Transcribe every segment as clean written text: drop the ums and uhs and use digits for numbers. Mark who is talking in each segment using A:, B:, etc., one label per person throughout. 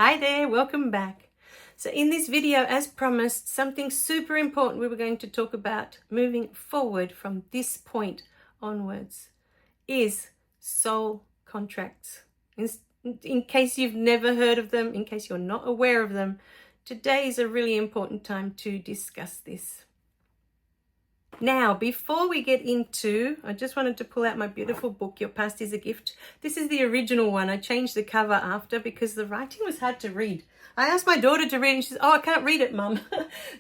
A: Hi there, welcome back. So in this video, as promised, something super important we were going to talk about moving forward from this point onwards is soul contracts. In case you've never heard of them, in case you're not aware of them, today is a really important time to discuss this. Now, before we get into, I just wanted to pull out my beautiful book, Your Past is a Gift. This is the original one. I changed the cover after because the writing was hard to read. I asked my daughter to read and she said, "Oh, I can't read it, Mum."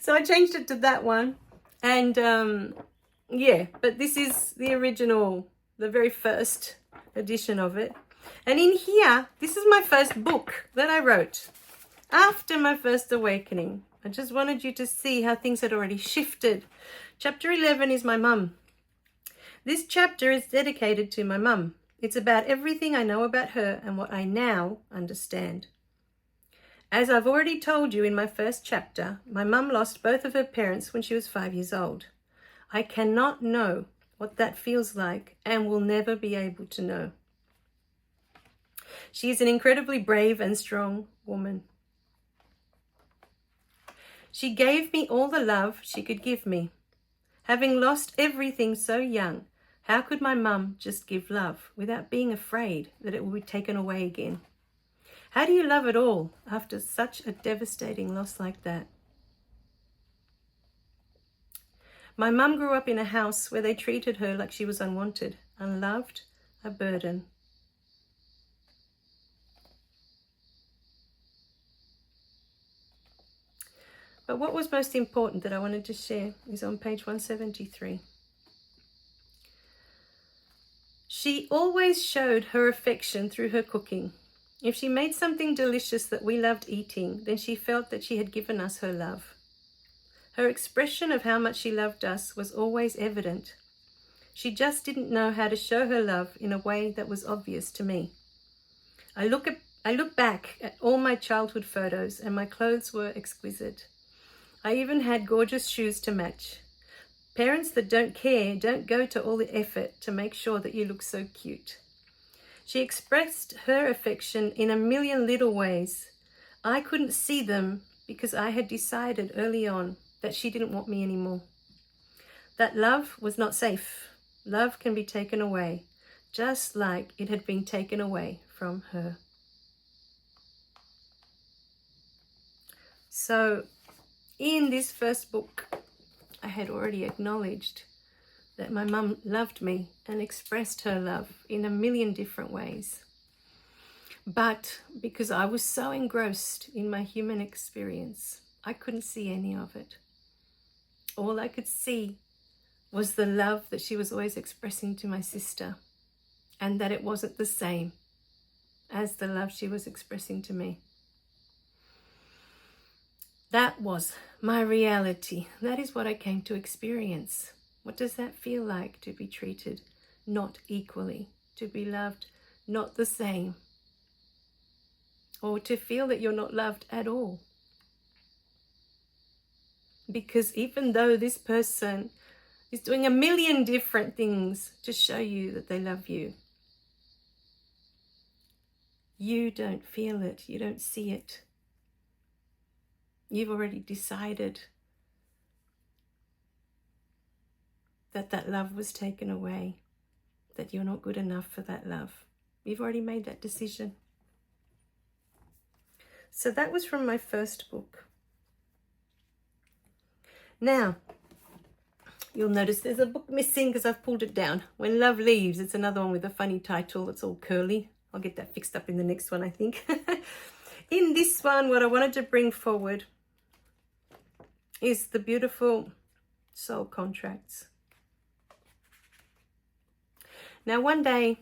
A: So I changed it to that one. And yeah, but this is the original, the very first edition of it. And in here, this is my first book that I wrote after my first awakening. I just wanted you to see how things had already shifted. Chapter 11 is my mum. This chapter is dedicated to my mum. It's about everything I know about her and what I now understand. As I've already told you in my first chapter, my mum lost both of her parents when she was 5 years old. I cannot know what that feels like and will never be able to know. She is an incredibly brave and strong woman. She gave me all the love she could give me. Having lost everything so young, how could my mum just give love without being afraid that it will be taken away again? How do you love at all after such a devastating loss like that? My mum grew up in a house where they treated her like she was unwanted, unloved, a burden. But what was most important that I wanted to share is on page 173. She always showed her affection through her cooking. If she made something delicious that we loved eating, then she felt that she had given us her love. Her expression of how much she loved us was always evident. She just didn't know how to show her love in a way that was obvious to me. I look back at all my childhood photos and my clothes were exquisite. I even had gorgeous shoes to match. Parents that don't care don't go to all the effort to make sure that you look so cute. She expressed her affection in a million little ways. I couldn't see them because I had decided early on that she didn't want me anymore. That love was not safe. Love can be taken away, just like it had been taken away from her. So, in this first book, I had already acknowledged that my mum loved me and expressed her love in a million different ways. But because I was so engrossed in my human experience, I couldn't see any of it. All I could see was the love that she was always expressing to my sister, and that it wasn't the same as the love she was expressing to me. That was my reality. That is what I came to experience. What does that feel like, to be treated not equally, to be loved not the same, or to feel that you're not loved at all? Because even though this person is doing a million different things to show you that they love you, you don't feel it, you don't see it. You've already decided that that love was taken away, that you're not good enough for that love. You've already made that decision. So that was from my first book. Now, you'll notice there's a book missing because I've pulled it down. When Love Leaves, it's another one with a funny title that's all curly. I'll get that fixed up in the next one, I think. In this one, what I wanted to bring forward is the beautiful soul contracts. Now, one day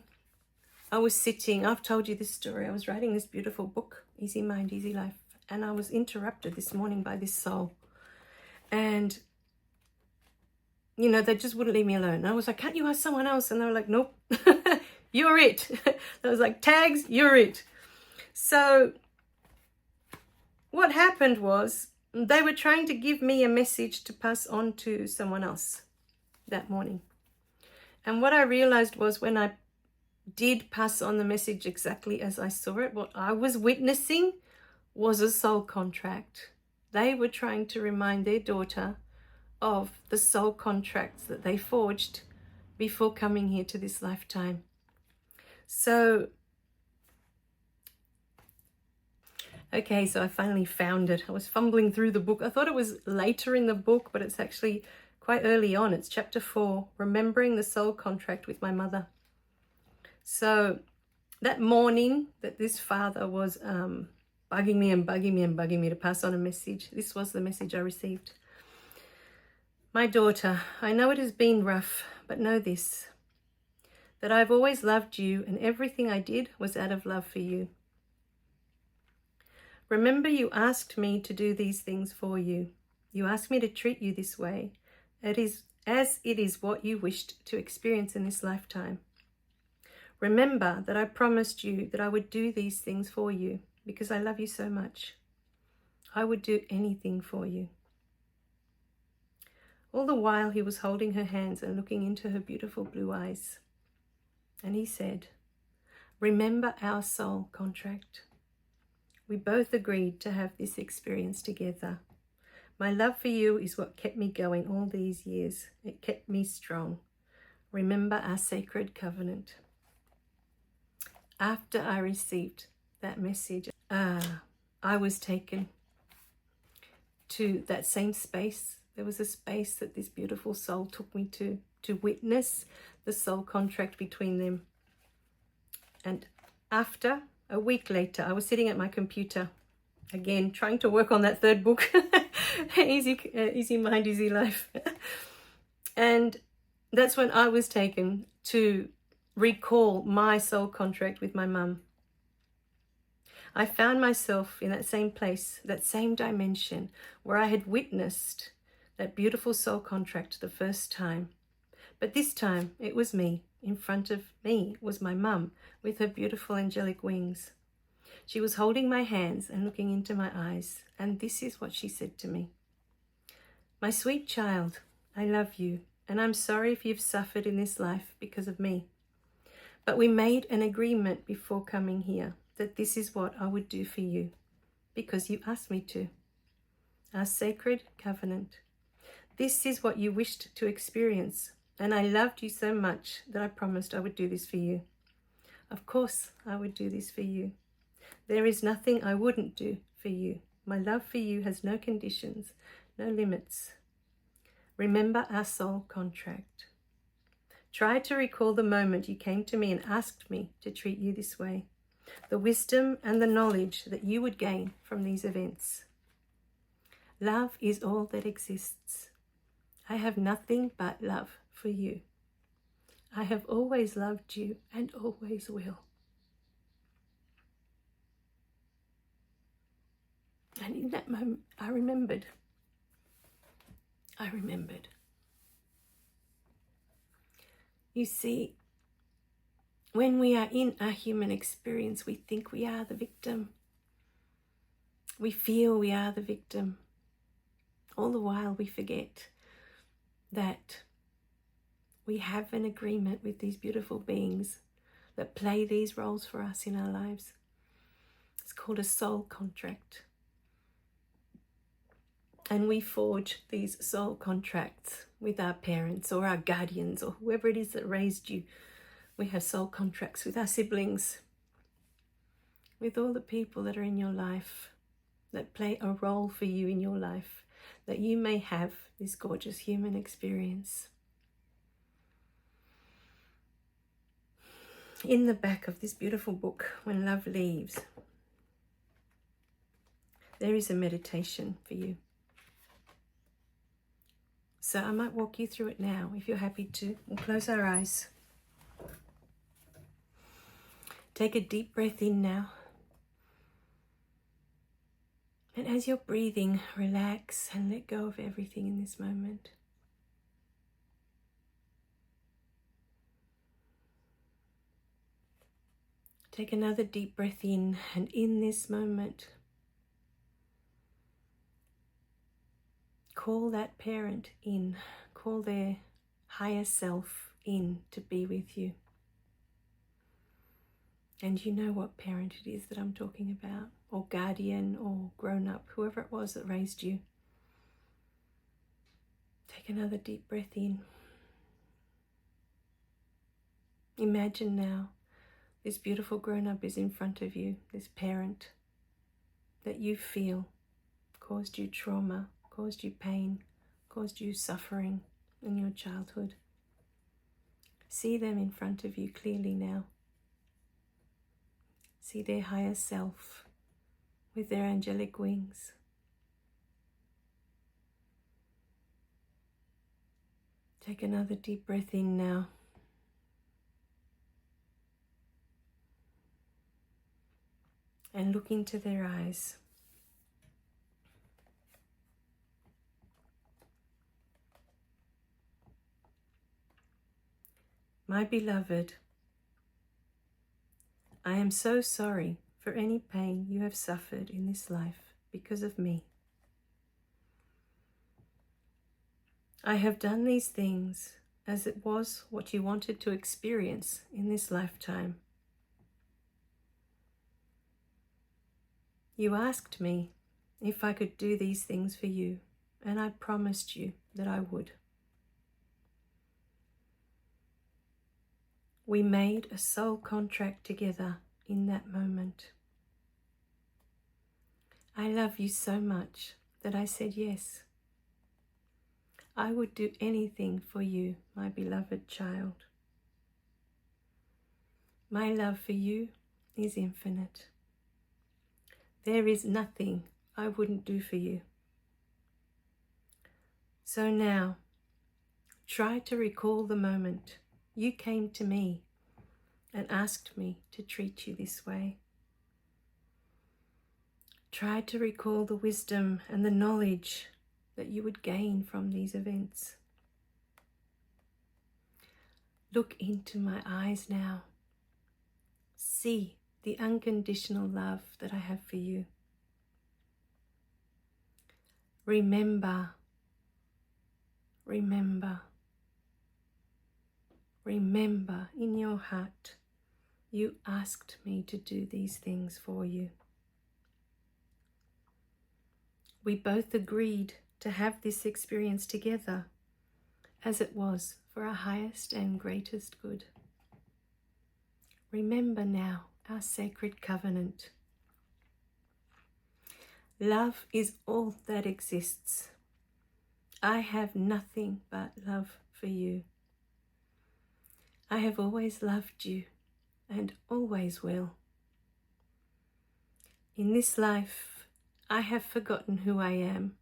A: I was sitting, I've told you this story, I was writing this beautiful book, Easy Mind, Easy Life, and I was interrupted this morning by this soul. And, you know, they just wouldn't leave me alone. And I was like, "Can't you ask someone else?" And they were like, "Nope, you're it." I was like, "Tags, you're it." So what happened was, they were trying to give me a message to pass on to someone else that morning. And what I realized was, when I did pass on the message exactly as I saw it, what I was witnessing was a soul contract. They were trying to remind their daughter of the soul contracts that they forged before coming here to this lifetime. So, okay, so I finally found it. I was fumbling through the book. I thought it was later in the book, but it's actually quite early on. It's chapter 4, Remembering the Soul Contract with My Mother. So that morning that this father was bugging me to pass on a message, this was the message I received. My daughter, I know it has been rough, but know this, that I've always loved you and everything I did was out of love for you. Remember, you asked me to do these things for you. You asked me to treat you this way. It is as it is what you wished to experience in this lifetime. Remember that I promised you that I would do these things for you because I love you so much. I would do anything for you. All the while he was holding her hands and looking into her beautiful blue eyes. And he said, remember our soul contract. We both agreed to have this experience together. My love for you is what kept me going all these years. It kept me strong. Remember our sacred covenant. After I received that message, I was taken to that same space. There was a space that this beautiful soul took me to witness the soul contract between them. And after, a week later, I was sitting at my computer, again, trying to work on that third book, Easy Mind, Easy Life. And that's when I was taken to recall my soul contract with my mum. I found myself in that same place, that same dimension, where I had witnessed that beautiful soul contract the first time. But this time, it was me. In front of me was my mum with her beautiful angelic wings. She was holding my hands and looking into my eyes, and this is what she said to me. My sweet child, I love you, and I'm sorry if you've suffered in this life because of me. But we made an agreement before coming here that this is what I would do for you, because you asked me to. Our sacred covenant. This is what you wished to experience, and I loved you so much that I promised I would do this for you. Of course, I would do this for you. There is nothing I wouldn't do for you. My love for you has no conditions, no limits. Remember our soul contract. Try to recall the moment you came to me and asked me to treat you this way, the wisdom and the knowledge that you would gain from these events. Love is all that exists. I have nothing but love for you. I have always loved you and always will. And in that moment, I remembered. You see, when we are in our human experience, we think we are the victim. We feel we are the victim. All the while we forget that we have an agreement with these beautiful beings that play these roles for us in our lives. It's called a soul contract. And we forge these soul contracts with our parents or our guardians or whoever it is that raised you. We have soul contracts with our siblings, with all the people that are in your life, that play a role for you in your life, that you may have this gorgeous human experience. In the back of this beautiful book, When Love Leaves, there is a meditation for you. So I might walk you through it now, if you're happy to. We'll close our eyes. Take a deep breath in now. And as you're breathing, relax and let go of everything in this moment. Take another deep breath in, and in this moment, call that parent in, call their higher self in to be with you. And you know what parent it is that I'm talking about. or guardian or grown-up, whoever it was that raised you. Take another deep breath in. Imagine now this beautiful grown-up is in front of you, this parent that you feel caused you trauma, caused you pain, caused you suffering in your childhood. See them in front of you clearly now. See their higher self with their angelic wings. Take another deep breath in now. And look into their eyes. My beloved, I am so sorry for any pain you have suffered in this life because of me. I have done these things as it was what you wanted to experience in this lifetime. You asked me if I could do these things for you, and I promised you that I would. We made a soul contract together in that moment. I love you so much that I said yes. I would do anything for you, my beloved child. My love for you is infinite. There is nothing I wouldn't do for you. So now, try to recall the moment you came to me and asked me to treat you this way. Try to recall the wisdom and the knowledge that you would gain from these events. Look into my eyes now. See the unconditional love that I have for you. Remember, remember, remember in your heart, you asked me to do these things for you. We both agreed to have this experience together as it was for our highest and greatest good. Remember now our sacred covenant. Love is all that exists. I have nothing but love for you. I have always loved you and always will. In this life, I have forgotten who I am.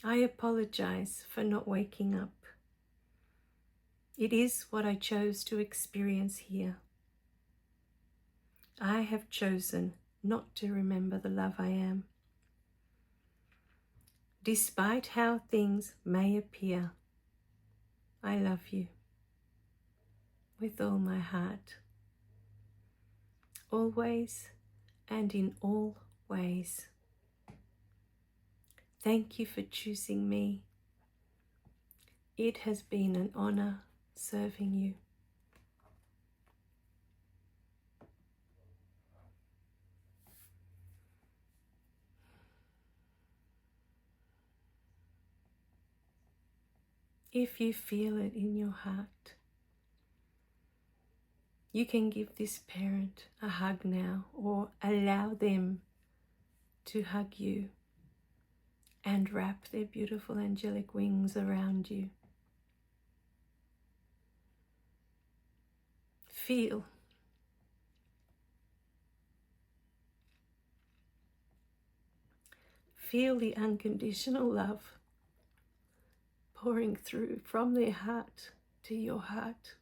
A: I apologize for not waking up. It is what I chose to experience here. I have chosen not to remember the love I am. Despite how things may appear, I love you with all my heart, always and in all ways. Thank you for choosing me. It has been an honor serving you. If you feel it in your heart, you can give this parent a hug now, or allow them to hug you and wrap their beautiful angelic wings around you. Feel. Feel the unconditional love pouring through from their heart to your heart.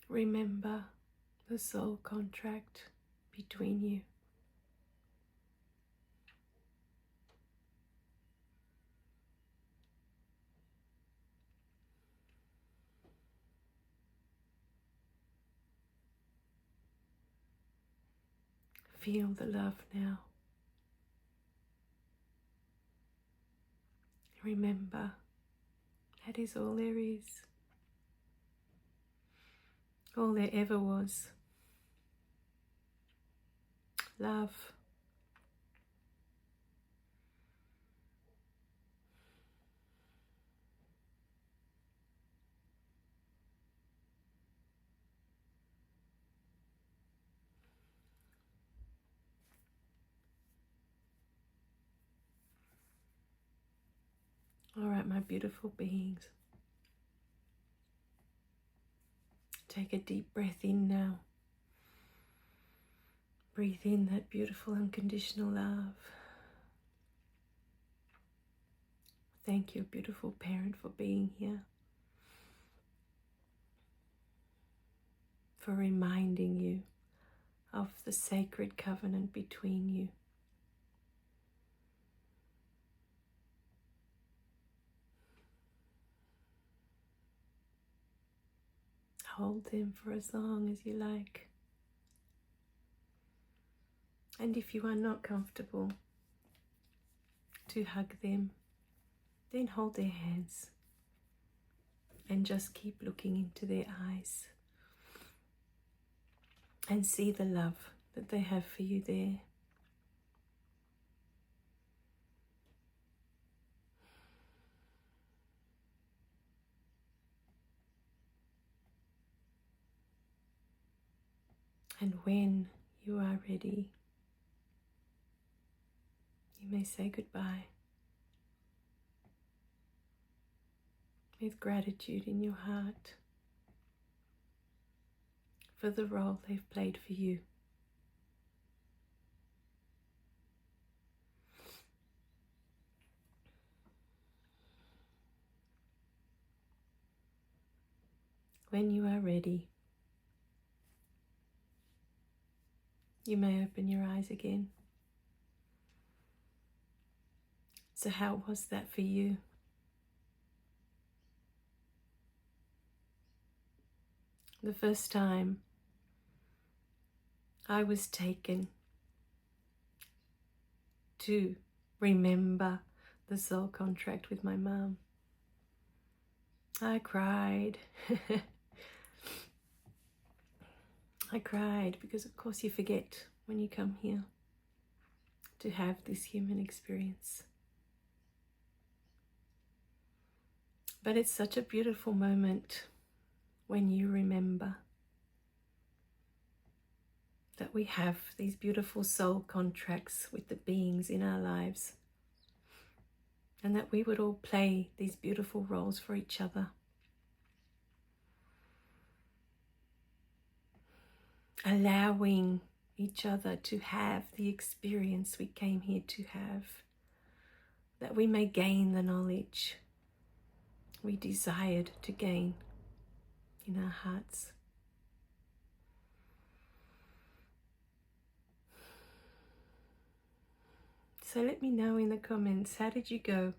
A: Remember the soul contract between you. Feel the love now Remember, that is all there is. All there ever was. Love. All right, my beautiful beings. Take a deep breath in now. Breathe in that beautiful unconditional love. Thank you, beautiful parent, for being here. For reminding you of the sacred covenant between you. Hold them for as long as you like. And if you are not comfortable to hug them, then hold their hands and just keep looking into their eyes and see the love that they have for you there. And when you are ready, you may say goodbye with gratitude in your heart for the role they've played for you. When you are ready, you may open your eyes again. So how was that for you? The first time I was taken to remember the soul contract with my mum, I cried. I cried because of course you forget when you come here to have this human experience. But it's such a beautiful moment when you remember that we have these beautiful soul contracts with the beings in our lives, and that we would all play these beautiful roles for each other. Allowing each other to have the experience we came here to have, that we may gain the knowledge we desired to gain in our hearts. So let me know in the comments, how did you go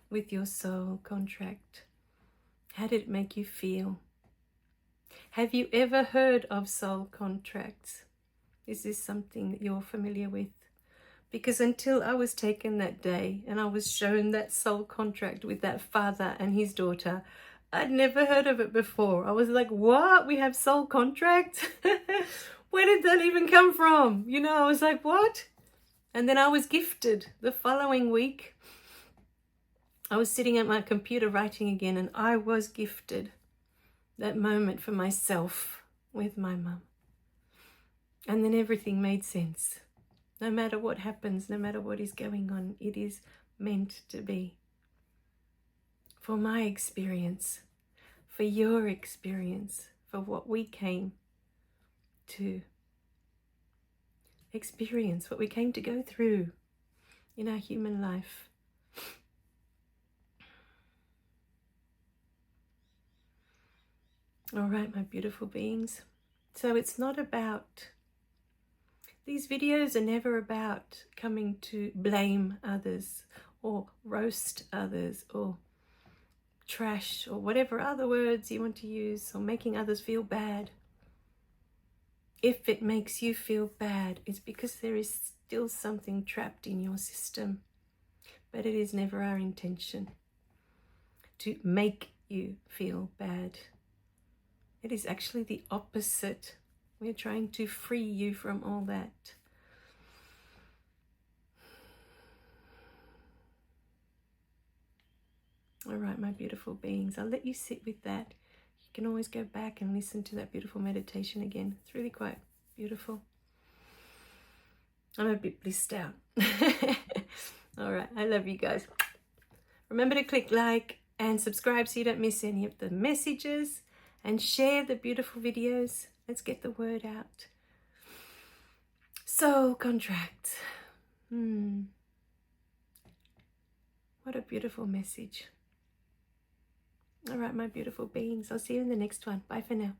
A: with your soul contract? How did it make you feel? Have you ever heard of soul contracts? Is this something that you're familiar with? Because until I was taken that day and I was shown that soul contract with that father and his daughter, I'd never heard of it before. I was like, what? We have soul contracts? Where did that even come from? You know, I was like, what? And then I was gifted the following week. I was sitting at my computer writing again, and I was gifted that moment for myself with my mum. And then everything made sense. No matter what happens, no matter what is going on, it is meant to be. For my experience, for your experience, for what we came to experience, what we came to go through in our human life. All right, my beautiful beings. So it's not about, these videos are never about coming to blame others or roast others or trash or whatever other words you want to use, or making others feel bad. If it makes you feel bad, it's because there is still something trapped in your system. but it is never our intention to make you feel bad. It is actually the opposite. We're trying to free you from all that. All right, my beautiful beings, I'll let you sit with that. You can always go back and listen to that beautiful meditation again. It's really quite beautiful. I'm a bit blissed out. All right, I love you guys. Remember to click like and subscribe so you don't miss any of the messages, and share the beautiful videos. Let's get the word out. Soul contract. What a beautiful message. All right, my beautiful beings. I'll see you in the next one. Bye for now.